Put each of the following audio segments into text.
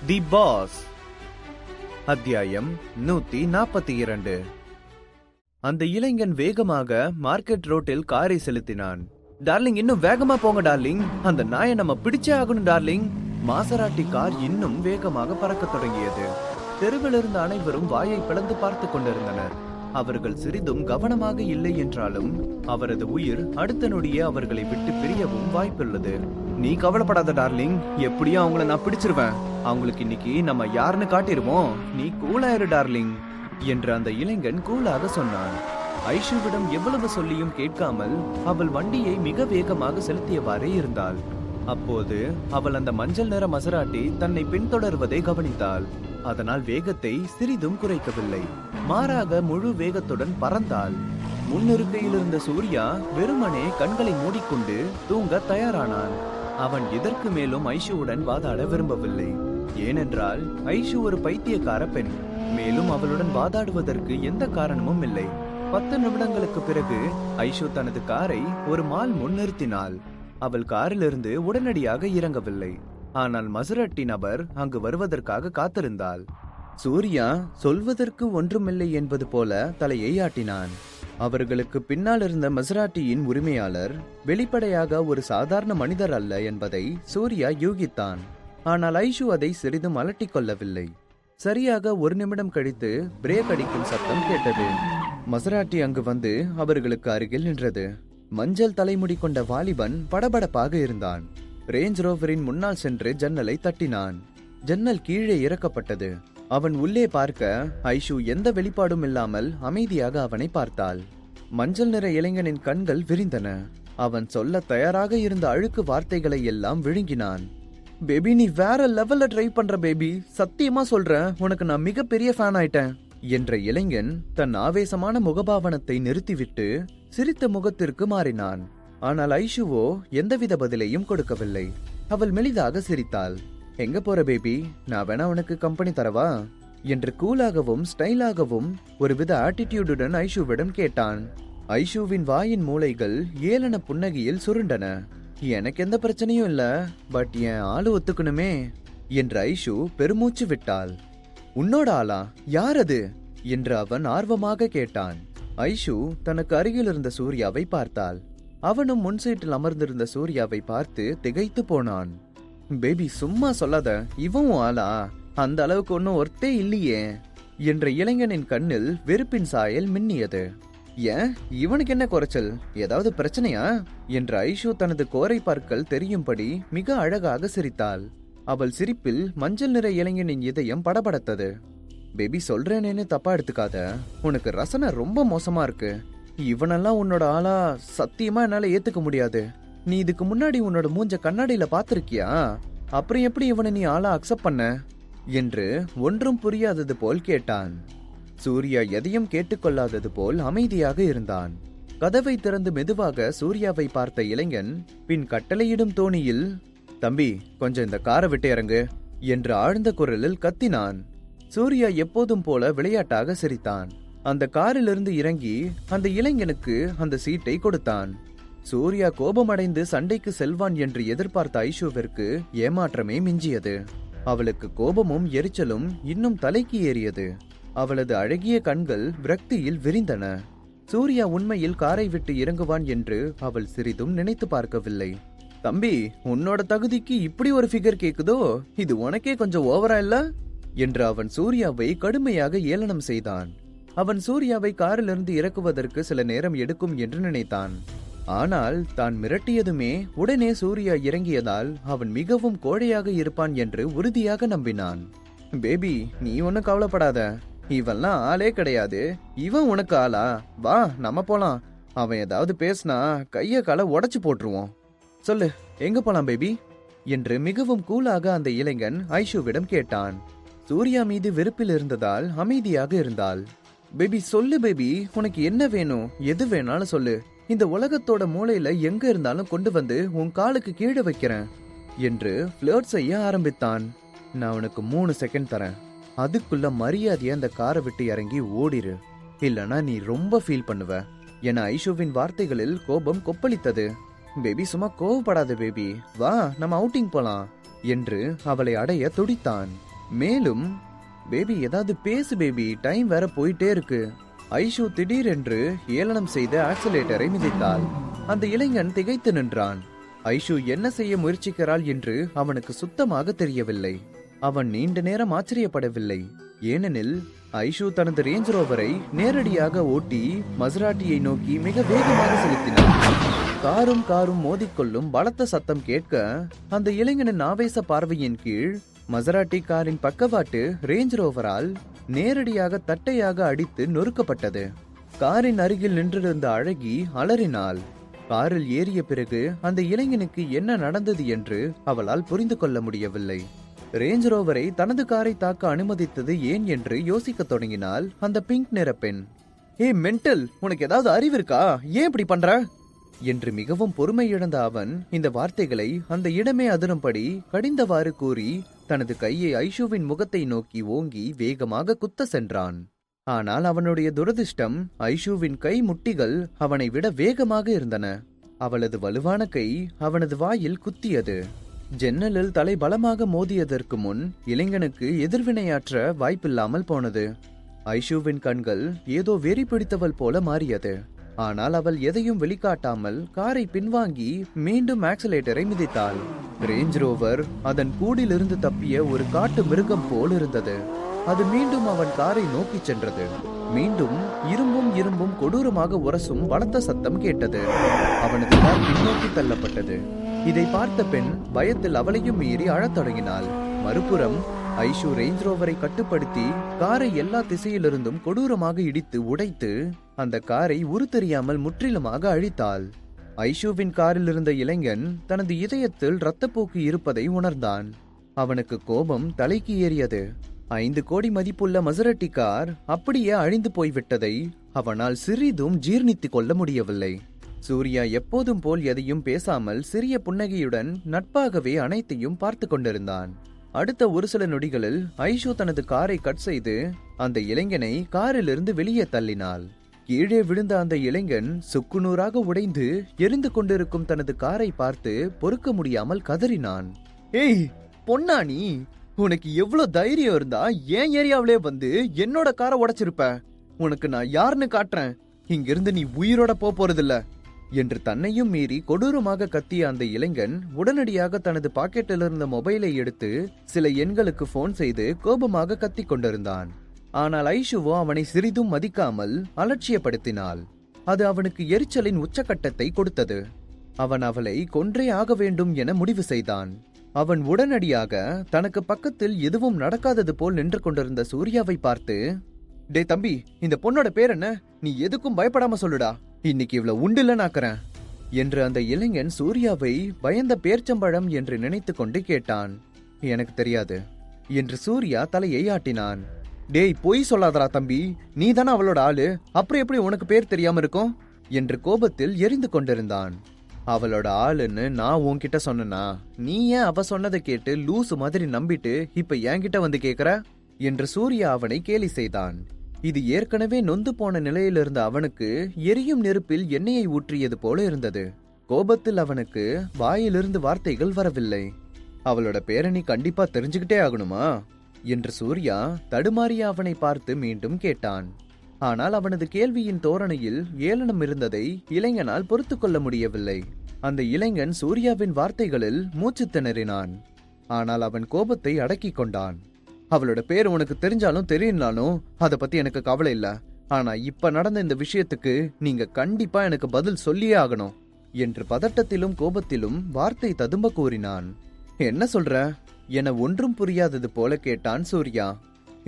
தி pass. அத்தியாயம் 142. அந்த இளைஞன் வேகமாக மார்க்கெட் ரோட்டில் காரை செலுத்தினான். டார்லிங், இன்னும் வேகமா போங்க டார்லிங், அந்த நாயை நம்ம பிடிச்சே ஆகணும் டார்லிங். மாசராட்டி கார் இன்னும் வேகமாக பறக்க தொடங்கியது. தெருவில் இருந்த அனைவரும் வாயை பிளந்து பார்த்து கொண்டிருந்தனர். அவர்கள் சிறிதும் கவனமாக இல்லை என்றாலும் அவரது உயிர் அடுத்த நொடியே அவர்களை விட்டு பிரியவும் வாய்ப்புள்ளது. நீ கவலைப்படாத டார்லிங், எப்படியும் அவங்கள நான் பிடிச்சிருவேன். அவங்களுக்கு இன்னைக்கு நம்ம யாருன்னு காட்டிருவோம். நீ கூலாயிரு டார்லிங் என்று அந்த இளைஞன் கூலாக சொன்னான். ஐஷுவிடம் எவ்வளவு சொல்லியும் கேட்காமல் அவள் வண்டியை மிக வேகமாக செலுத்தியவாறே இருந்தாள். அப்போது அவள் அந்த மஞ்சள் நிற மசராட்டி தன்னை பின்தொடர்வதை கவனித்தாள். அதனால் வேகத்தை சிறிதும் குறைக்கவில்லை, மாறாக முழு வேகத்துடன் பறந்தாள். முன்னிருக்கையில் இருந்த சூர்யா வெறுமனே கண்களை மூடிக்கொண்டு தூங்க தயாரானான். அவன் இதற்கு மேலும் ஐஷுவுடன் வாதாட விரும்பவில்லை. ஏனென்றால் ஐஷு ஒரு பைத்தியக்கார பெண். மேலும் அவளுடன் வாதாடுவதற்கு எந்த காரணமும் இல்லை. 10 நிமிடங்களுக்கு பிறகு ஐஷு தனது காரை ஒரு மால் முன் நிறுத்தினாள். அவள் காரிலிருந்து உடனடியாக இறங்கவில்லை. ஆனால் மசராட்டி நபர் அங்கு வருவதற்காக காத்திருந்தாள். சூர்யா சொல்வதற்கு ஒன்றுமில்லை என்பது போல தலையை ஆட்டினான். அவர்களுக்கு பின்னால் இருந்த மசராட்டியின் உரிமையாளர் வெளிப்படையாக ஒரு சாதாரண மனிதர் அல்ல என்பதை சூர்யா யூகித்தான். ஆனால் ஐஷு அதை சிறிதும் அலட்டிக் கொள்ளவில்லை. சரியாக 1 நிமிடம் கழித்து பிரேக் அடிக்கும் சத்தம் கேட்டது. மசராட்டி அங்கு வந்து அவர்களுக்கு அருகில் நின்றது. மஞ்சள் தலைமுடி கொண்ட வாலிபன் படபடப்பாக இருந்தான். ரேஞ்ச் ரோவரின் முன்னால் சென்று ஜன்னலை தட்டினான். ஜன்னல் கீழே இறக்கப்பட்டது. அவன் உள்ளே பார்க்க ஐஷு எந்த வெளிப்பாடும் இல்லாமல் அமைதியாக அவனை பார்த்தாள். மஞ்சள் நிற இளைஞனின் கண்கள் விரிந்தன. அவன் சொல்ல தயாராக இருந்த அழுக்கு வார்த்தைகளை எல்லாம் விழுங்கினான். பேபி, நீ வேற லெவல்ல டிரைவ் பண்ற பேபி, சத்தியமா சொல்றேன், உனக்கு நான் மிகப்பெரிய ஃபேன் ஆயிட்டேன் என்ற இளைஞன் தன் ஆவேசமான முகபாவனத்தை நிறுத்திவிட்டு சிரித்த முகத்திற்கு மாறினான். ஆனால் ஐஷுவோ எந்தவித பதிலையும் கொடுக்கவில்லை. அவள் மெலிதாக சிரித்தாள். எங்க போற பேபி, நான் வேணா உனக்கு கம்பெனி தரவா என்று கூலாகவும் ஸ்டைலாகவும் ஒருவித ஆட்டிடியூடுடன் ஐஷுவிடம் கேட்டான். ஐஷுவின் வாயின் மூளைகள் ஏளன புன்னகையில் சுருண்டன. எனக்கு எந்த பிரச்சனையும் இல்ல, பட் என் ஆளு ஒத்துக்கணுமே என்று ஐஷு பெருமூச்சு விட்டாள். உன்னோட ஆளா? யார் அது என்று அவன் ஆர்வமாக கேட்டான். ஐஷு தனக்கு அருகில் இருந்த சூர்யாவை பார்த்தாள். அவனும் முன் சீட்டில் அமர்ந்திருந்த சூர்யாவை பார்த்து திகைத்து போனான். பேபி, சும்மா சொல்லாத, இவன் ஆளா? அந்த அளவுக்கு ஒன்னும் ஒர்த்தே இல்லையே என்ற இளைஞனின் கண்ணில் வெறுப்பின் சாயல் மின்னியது. ஏன், இவனுக்கு என்ன குறைச்சல்? ஏதாவது பிரச்சனையா என்ற ஐஷு தனது கோரை பற்கள் தெரியும்படி மிக அழகாக சிரித்தாள். அவள் சிரிப்பில் மஞ்சள் நிற இளைஞனின் இதயம் படபடத்தது. பேபி, சொல்றேனேன்னு தப்பா எடுத்துக்காத, உனக்கு ரசனை ரொம்ப மோசமா இருக்கு. இவனெல்லாம் உன்னோட ஆளா சத்தியமா என்னால ஏத்துக்க முடியாது. நீ இதுக்கு முன்னாடி உன்னோட மூஞ்ச கண்ணாடியில பாத்திருக்கியா? அப்புறம் எப்படி இவனை நீ ஆளா அக்செப்ட் பண்ண என்று ஒன்றும் புரியாதது போல் கேட்டான். சூர்யா எதையும் கேட்டுக்கொள்ளாதது போல் அமைதியாக இருந்தான். கதவை திறந்து மெதுவாக சூர்யாவை பார்த்த இளைஞன் பின் கட்டளையிடும் தோணியில், தம்பி, கொஞ்சம் இந்த காரை விட்டு இறங்கு என்று ஆழ்ந்த குரலில் கத்தினான். சூர்யா எப்போதும் போல விளையாட்டாக சிரித்தான். அந்த காரிலிருந்து இறங்கி அந்த இளைஞனுக்கு அந்த சீட்டை கொடுத்தான். சூர்யா கோபமடைந்து சண்டைக்கு செல்வான் என்று எதிர்பார்த்த ஐஷுவிற்கு ஏமாற்றமே மிஞ்சியது. அவளுக்கு கோபமும் எரிச்சலும் இன்னும் தலைக்கு ஏறியது. அவளது அழகிய கண்கள் விரக்தியில் விரிந்தன. சூர்யா உண்மையில் காரை விட்டு இறங்குவான் என்று அவள் சிறிதும் நினைத்து பார்க்கவில்லை. தம்பி, உன்னோட தகுதிக்கு இப்படி ஒரு ஃபிகர் கேக்குதோ? இது உனக்கே கொஞ்சம் ஓவரா இல்ல என்று அவன் சூர்யாவை கடுமையாக ஏளனம் செய்தான். அவன் சூர்யாவை காரிலிருந்து இறக்குவதற்கு சில நேரம் எடுக்கும் என்று நினைத்தான். ஆனால் தான் மிரட்டியதுமே உடனே சூர்யா இறங்கியதால் அவன் மிகவும் கோழையாக இருப்பான் என்று உறுதியாக நம்பினான். பேபி, நீ ஒன்னும் கவலைப்படாத, இவெல்லாம் ஆளே கிடையாது. இவன் உனக்கு ஆளா? வா, நம்ம போலாம். அவன் ஏதாவது பேசினா கைய கால உடைச்சு போட்டுருவோம். சொல்லு, எங்க போலாம் பேபி என்று மிகவும் கூலாக அந்த இளைஞன் ஐஷுவிடம் கேட்டான். சூர்யா மீது வெறுப்பில் இருந்ததால் அமைதியாக இருந்தாள். பேபி, சொல்லு பேபி, உனக்கு என்ன வேணும்? எது வேணாலும் சொல்லு. இந்த உலகத்தோட மூளையில எங்க இருந்தாலும் கொண்டு வந்து உன் காலுக்கு கீழே வைக்கிறேன் என்று ஃபிளர்ட் செய்ய ஆரம்பித்தான். நான் உனக்கு 3 செகண்ட் தரேன். அதுக்குள்ள மரியாதையா அந்த காரை விட்டு இறங்கி ஓடிரு, இல்லனா நீ ரொம்ப ஃபீல் பண்ணுவ என ஐஷுவின் வார்த்தைகளில் கோபம் கொப்பளித்தது. பேபி, சும்மா கோவப்படாத பேபி, வா நம்ம அவுட்டிங் போலாம் என்று அவளை அடைய துடித்தான். மேலும், பேபி ஏதாவது பேசு பேபி, டைம் வேற போயிட்டே இருக்கு. ஐஷு திடீரென்று ஏளனம் செய்த ஆக்சிலேட்டரை மிதித்தாள். அந்த இளைஞன் திகைத்து நின்றான். ஐஷு என்ன செய்ய முயற்சிக்கிறாள் என்று அவனுக்கு சுத்தமாக தெரியவில்லை. அவன் நீண்ட நேரம் ஆச்சரியப்படவில்லை. ஏனெனில் ஐஷு தனது ரேஞ்ச் ரோவரை நேரடியாக ஓட்டி மசராட்டியை நோக்கி மிக வேகமாக செலுத்தினான். காரும் மோதிக்கொள்ளும் பலத்த சத்தம் கேட்க அந்த இளைஞனின் ஆவேச பார்வையின் கீழ் மசராட்டி காரின் பக்கவாட்டு ரேஞ்ச் ரோவரால் நேரடியாக தட்டையாக அடித்து நொறுக்கப்பட்டது. காரின் அருகில் நின்றிருந்த அழகி அலறினாள். காரில் ஏறிய பிறகு அந்த இளைஞனுக்கு என்ன நடந்தது என்று அவளால் புரிந்து கொள்ள முடியவில்லை. ரேஞ்ச் ரோவரை தனது காரை தாக்க அனுமதித்தது ஏன் என்று யோசிக்க தொடங்கினாள் அந்த பிங்க் நிற பெண். ஏய் மென்டல், உனக்கு ஏதாவது அறிவு இருக்கா? ஏன் இப்படி பண்ற என்று மிகவும் பொறுமை இழந்த அவன் இந்த வார்த்தைகளை அந்த இடமே அதிரும்படி கடிந்தவாறு கூறி தனது கையை ஐஷுவின் முகத்தை நோக்கி ஓங்கி வேகமாக குத்த சென்றான். ஆனால் அவனுடைய துரதிர்ஷ்டம், ஐஷுவின் கை முட்டிகள் அவனை விட வேகமாக இருந்தன. அவளது வலுவான கை அவனது வாயில் குத்தியது. ஜன்னலில் தலை பலமாக மோதியதற்கு முன் இளைஞனுக்கு எதிர்வினையாற்ற வாய்ப்பில்லாமல் போனது. ஐஷுவின் கண்கள் ஏதோ வெறி பிடித்தவள் போல மாறியது. ஆனால் அவள் எதையும் வெளிக்காட்டாமல் காரை பின்வாங்கி மீண்டும் ஆக்சிலேட்டரை மிதித்தாள். ரேஞ்ச் ரோவர் அதன் கூடிலிருந்து தப்பிய ஒரு காட்டு மிருகம் போல் இருந்தது. அது மீண்டும் அவன் காரை நோக்கி சென்றது. மீண்டும் இரும்பும் கொடூரமாக உரசும் பலத்த சத்தம் கேட்டது. அவனது கார் பின்னோக்கி தள்ளப்பட்டது. இதை பார்த்த பெண் பயத்தில் அவளையும் மீறி அழத் தொடங்கினாள். மறுபுறம் ஐஷு ரேஞ்ச் ரோவரை கட்டுப்படுத்தி காரை எல்லா திசையிலிருந்தும் கொடூரமாக இடித்து உடைத்து அந்த காரை உருத்தெரியாமல் முற்றிலுமாக அழித்தாள். ஐஷுவின் காரில் இருந்த இளைஞன் தனது இதயத்தில் இரத்தப்போக்கு இருப்பதை உணர்ந்தான். அவனுக்கு கோபம் தலைக்கு ஏறியது. 5 கோடி மதிப்புள்ள மசரட்டி கார் அப்படியே அழிந்து போய்விட்டதை அவனால் சிறிதும் ஜீர்ணித்துக் கொள்ள முடியவில்லை. சூர்யா எப்போதும் போல் எதையும் பேசாமல் சிறிய புன்னகையுடன் நட்பாகவே அனைத்தையும் பார்த்து கொண்டிருந்தான். அடுத்த ஒரு சில நொடிகளில் ஐஷு தனது காரை கட் செய்து அந்த இளைஞனை காரிலிருந்து வெளியே தள்ளினாள். கீழே விழுந்த அந்த இளைஞன் சுக்குநூறாக உடைந்து எரிந்து கொண்டிருக்கும் தனது காரை பார்த்து பொறுக்க முடியாமல் கதறினான். ஏய் பொன்னானி, உனக்கு எவ்வளவு தைரியம் இருந்தா என் ஏரியாவிலே வந்து என்னோட காரை உடைச்சிருப்ப? உனக்கு நான் யாருன்னு காட்டுறேன். இங்கிருந்து நீ உயிரோட போறதில்ல என்று தன்னையும் மீறி கொடூரமாக கத்திய அந்த இளைஞன் உடனடியாக தனது பாக்கெட்டில் இருந்த மொபைலை எடுத்து சில எண்களுக்கு போன் செய்து கோபமாக கத்திக் கொண்டிருந்தான். ஆனால் ஐஷுவோ அவனை சிறிதும் மதிக்காமல் அலட்சியப்படுத்தினாள். அது அவனுக்கு எரிச்சலின் உச்சக்கட்டத்தை கொடுத்தது. அவன் அவளை கொன்றே ஆக வேண்டும் என முடிவு செய்தான். அவன் உடனடியாக தனக்கு பக்கத்தில் எதுவும் நடக்காதது போல் நின்று கொண்டிருந்த சூர்யாவை பார்த்து, டே தம்பி, இந்த பொண்ணோட பேர் என்ன? நீ எதுக்கும் பயப்படாம சொல்லுடா. இன்னைக்கு இவ்வளவு உண்டில்லனாக்குறேன் என்று அந்த இளைஞன் சூர்யாவை பயந்த பேர்ச்சம்பழம் என்று நினைத்து கொண்டு கேட்டான். எனக்கு தெரியாது என்று சூர்யா தலையை ஆட்டினான். டேய் பொய் சொல்லாதரா தம்பி, நீ தானே அவளோட ஆளு, அப்புறம் எப்படி உனக்கு பேர் தெரியாம இருக்கும் என்று கோபத்தில் எரிந்து கொண்டிருந்தான். அவளோட ஆளுன்னு நான் உன்கிட்ட சொன்னா, நீ ஏன் அவ சொன்னதை கேட்டு லூசு மாதிரி நம்பிட்டு இப்ப என்கிட்ட வந்து கேக்குற என்று சூர்யா அவனை கேலி செய்தான். இது ஏற்கனவே நொந்து போன நிலையிலிருந்த அவனுக்கு எரியும் நெருப்பில் எண்ணெயை ஊற்றியது போல இருந்தது. கோபத்தில் அவனுக்கு வாயிலிருந்து வார்த்தைகள் வரவில்லை. அவளோட பேரை நீ கண்டிப்பா தெரிஞ்சுக்கிட்டே ஆகணுமா என்று சூர்யா தடுமாறிய அவனை பார்த்து மீண்டும் கேட்டான். ஆனால் அவனது கேள்வியின் தோரணையில் ஏளனம் இருந்ததை இளைஞனால் பொறுத்து கொள்ள முடியவில்லை. அந்த இளைஞன் சூர்யாவின் வார்த்தைகளில் மூச்சு திணறினான். ஆனால் அவன் கோபத்தை அடக்கி கொண்டான். அவளோட பேர் உனக்கு தெரிஞ்சாலும் தெரியலனாலும் அதை பத்தி எனக்கு கவலை இல்ல. ஆனா இப்ப நடந்த இந்த விஷயத்துக்கு நீங்க கண்டிப்பா எனக்கு பதில் சொல்லியே ஆகணும் என்று பதட்டத்திலும் கோபத்திலும் வார்த்தை ததும்ப கூறினான். என்ன சொல்ற என ஒன்றும் புரியாதது போல கேட்டான் சூர்யா.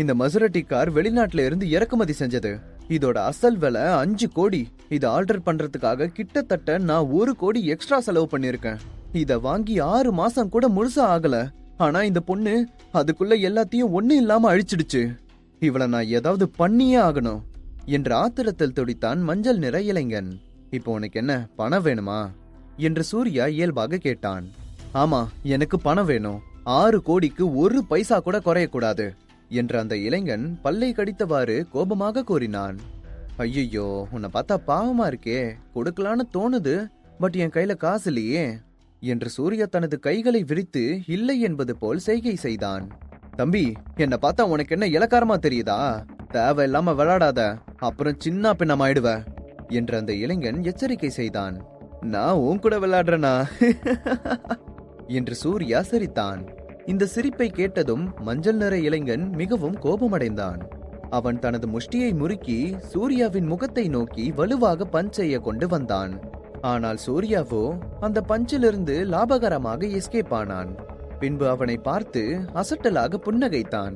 இந்த மசரட்டி கார் வெளிநாட்டுல இருந்து இறக்குமதி செஞ்சது. இதோட அசல் விலை 5 கோடி. இதை ஆர்டர் பண்றதுக்காக கிட்டத்தட்ட நான் 1 கோடி எக்ஸ்ட்ரா செலவு பண்ணிருக்கேன். இத வாங்கி 6 மாசம் கூட முழுசா ஆகல. ஆனா இந்த பொண்ணு அதுக்குள்ள எல்லாத்தையும் ஒண்ணு இல்லாம அழிச்சிடுச்சு. இவளை நான் ஏதாவது பண்ணியே ஆகணும் என்று ஆத்திரத்தில் துடித்தான் மஞ்சள் நிற இளைஞன். இப்போ உனக்கு என்ன பணம் வேணுமா என்று சூர்யா இயல்பாக கேட்டான். ஆமா, எனக்கு பணம் வேணும். 6 கோடிக்கு 1 பைசா கூட குறையக்கூடாது என்று அந்த இளைஞன் பல்லை கடித்தவாறு கோபமாக கூறினான். ஐயோ, உன்னை பார்த்தா பாவமா இருக்கே, கொடுக்கலான்னு தோணுது, பட் என் கையில காசு இல்லையே என்று சூர்யா தனது கைகளை விரித்து இல்லை என்பது போல் செய்கை செய்தான். தம்பி, என்ன பார்த்தா உனக்கு என்ன இளக்காரமா தெரியுதா? தேவையில்லாம விளையாடாத, அப்புறம் சின்ன பின்னமாயிடுவ என்று அந்த இளைஞன் எச்சரிக்கை செய்தான். நான் உன் கூட விளையாடுறேனா என்று சூர்யா சிரித்தான். இந்த சிரிப்பை கேட்டதும் மஞ்சள் நிற இளைஞன் மிகவும் கோபமடைந்தான். அவன் தனது முஷ்டியை முறுக்கி சூர்யாவின் முகத்தை நோக்கி வலுவாக பஞ்ச் செய்ய கொண்டு வந்தான். ஆனால் சூர்யாவோ அந்த பஞ்சிலிருந்து லாபகரமாக எஸ்கேப் ஆனான். பின்பு அவனை பார்த்து அசட்டலாக புன்னகைத்தான்.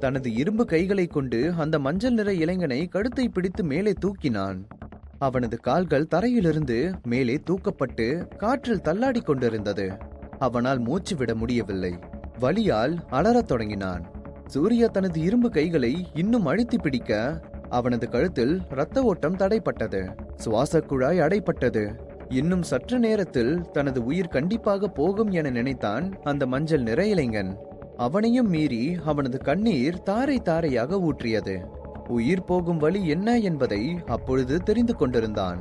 தனது இரும்பு கைகளை கொண்டு அந்த மஞ்சள் நிற இளைஞனை கழுத்தை பிடித்து மேலே தூக்கினான். அவனது கால்கள் தரையிலிருந்து மேலே தூக்கப்பட்டு காற்றில் தள்ளாடி கொண்டிருந்தது. அவனால் மூச்சு விட முடியவில்லை. வலியால் அலறத் தொடங்கினான். சூர்யா தனது இரும்பு கைகளை இன்னும் அழுத்தி பிடிக்க அவனது கழுத்தில் இரத்த ஓட்டம் தடைப்பட்டது. சுவாச குழாய் அடைப்பட்டது. இன்னும் சற்று நேரத்தில் தனது உயிர் கண்டிப்பாக போகும் என நினைத்தான் அந்த மஞ்சள் நிற இளைஞன். அவனையும் மீறி அவனது கண்ணீர் தாரை தாரையாக ஊற்றியது. உயிர் போகும் வழி என்ன என்பதை அப்பொழுது தெரிந்து கொண்டிருந்தான்.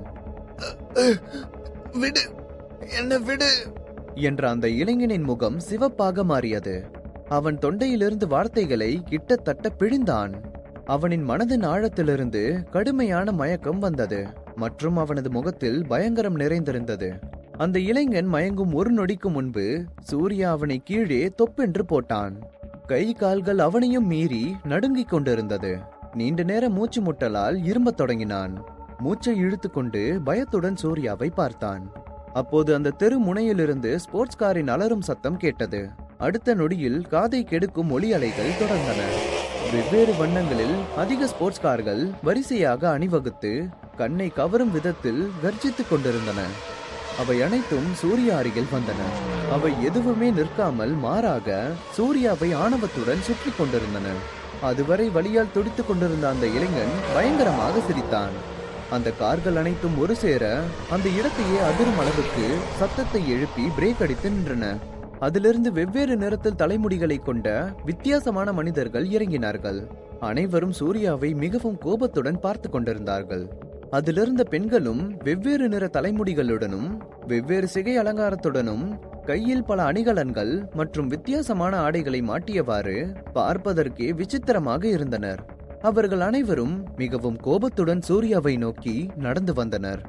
விடு, என்ன விடு என்ற அந்த இளைஞனின் முகம் சிவப்பாக மாறியது. அவன் தொண்டையிலிருந்து வார்த்தைகளை கிட்டத்தட்ட பிழிந்தான். அவனின் மனதின் ஆழத்திலிருந்து கடுமையான மயக்கம் வந்தது மற்றும் அவனது முகத்தில் பயங்கரம் நிறைந்திருந்தது. அந்த இளைஞன் மயங்கும் ஒரு நொடிக்கு முன்பு சூர்யா அவனை கீழே தொப்பென்று போட்டான். கை கால்கள் அவனையும் மீறி நடுங்கிக் கொண்டிருந்தது. நீண்ட நேர மூச்சு முட்டலால் இரும்பத் தொடங்கினான். மூச்சை இழுத்துக்கொண்டு பயத்துடன் சூர்யாவை பார்த்தான். அப்போது அந்த தெரு முனையிலிருந்து ஸ்போர்ட்ஸ் காரின் அலறும் சத்தம் கேட்டது. அடுத்த நொடியில் காதை கெடுக்கும் ஒலி அலைகள் தொடர்ந்தன. வெவ்வேறு வண்ணங்களில் அதிக ஸ்போர்ட்ஸ் கார்கள் வரிசையாக அணிவகுத்து கண்ணை கவரும் விதத்தில் கர்ஜித்துக் கொண்டிருந்தன. அவை அனைத்தும் சூர்யா அருகில் வந்தன. அவை எதுவுமே நிற்காமல் மாறாக சூர்யாவை ஆணவத்துடன் சுற்றி கொண்டிருந்தன. அதுவரை வலியால் துடித்துக் கொண்டிருந்த அந்த இளைஞன் பயங்கரமாக சிரித்தான். அந்த கார்கள் அனைத்தும் ஒரு சேர அந்த இடத்தையே அதிரும் அளவுக்கு சத்தத்தை எழுப்பி பிரேக் அடித்து நின்றன. அதிலிருந்து வெவ்வேறு நிறத்தில் தலைமுடிகளை கொண்ட வித்தியாசமான மனிதர்கள் இறங்கினார்கள். அனைவரும் சூர்யாவை மிகவும் கோபத்துடன் பார்த்து கொண்டிருந்தார்கள். அதிலிருந்த பெண்களும் வெவ்வேறு நிற தலைமுடிகளுடனும் வெவ்வேறு சிகை அலங்காரத்துடனும் கையில் பல அணிகலன்கள் மற்றும் வித்தியாசமான ஆடைகளை மாட்டியவாறு பார்ப்பதற்கே விசித்திரமாக இருந்தனர். அவர்கள் அனைவரும் மிகவும் கோபத்துடன் சூர்யாவை நோக்கி நடந்து வந்தனர்.